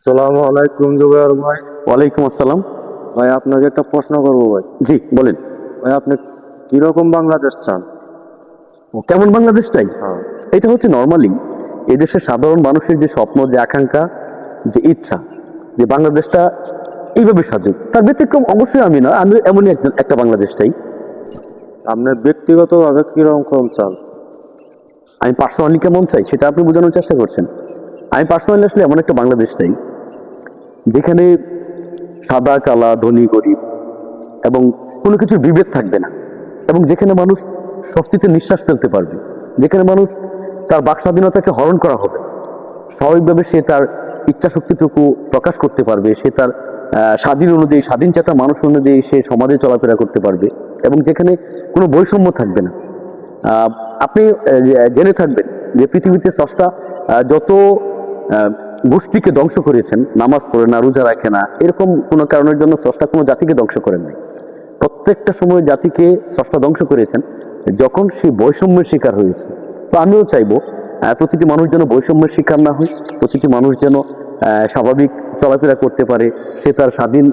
সালামু আলাইকুম জুবাইর ভাই। ওয়ালাইকুম আসসালাম। ভাই আপনাকে একটা প্রশ্ন করবো ভাই। জি বলেন। ভাই আপনি কিরকম বাংলাদেশ চান? ও কেমন বাংলাদেশ চাই? হ্যাঁ। এটা হচ্ছে নর্মালি এদেশের সাধারণ মানুষের যে স্বপ্ন, যে আকাঙ্ক্ষা, যে ইচ্ছা, যে বাংলাদেশটা এইভাবে সাজুক। তার ব্যতিক্রম অবশ্যই আমি না, আমি এমনই একটা বাংলাদেশ চাই। আপনি ব্যক্তিগতভাবে কিরকম চান? আমি পার্সোনালি কেমন চাই সেটা আপনি বোঝানোর চেষ্টা করছেন। আমি পার্সোনালি আসলে এমন একটা বাংলাদেশ চাই যেখানে সাদা কালা, ধনী গরিব এবং কোনো কিছুর বিভেদ থাকবে না, এবং যেখানে মানুষ স্বস্তিতে নিঃশ্বাস ফেলতে পারবে, যেখানে মানুষ তার বাক স্বাধীনতাকে হরণ করা হবে, স্বাভাবিকভাবে সে তার ইচ্ছা শক্তিটুকু প্রকাশ করতে পারবে, সে তার স্বাধীন অনুযায়ী, স্বাধীন চেতা মানুষ অনুযায়ী সে সমাজে চলাফেরা করতে পারবে, এবং যেখানে কোনো বৈষম্য থাকবে না। আপনি জেনে থাকবেন যে পৃথিবীতে স্রষ্টা যত গোষ্ঠীকে ধ্বংস করেছেন, নামাজ পড়ে না, রোজা রাখে না, এরকম কোনো কারণের জন্য স্রষ্টা কোনো জাতিকে ধ্বংস করেন নাই। প্রত্যেকটা সময় জাতিকে স্রষ্টা ধ্বংস করেছেন যখন সে বৈষম্যের শিকার হয়েছে। তো আমিও চাইবো প্রতিটি মানুষ যেন বৈষম্যের শিকার না হয়, প্রতিটি মানুষ যেন স্বাভাবিক চলাফেরা করতে পারে, সে তার স্বাধীন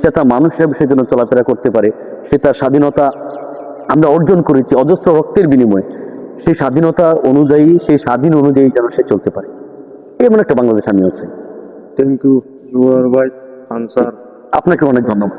চেতা মানুষ হিসেবে সে যেন চলাফেরা করতে পারে, সে তার স্বাধীনতা আমরা অর্জন করেছি অজস্র রক্তের বিনিময়ে, সেই স্বাধীনতা অনুযায়ী, সেই স্বাধীন অনুযায়ী যেন সে চলতে পারে। এমন একটা বাংলাদেশ আমিও চাই। থ্যাংক ইউ জুবাইর ভাই। আনসার। আপনাকে অনেক ধন্যবাদ।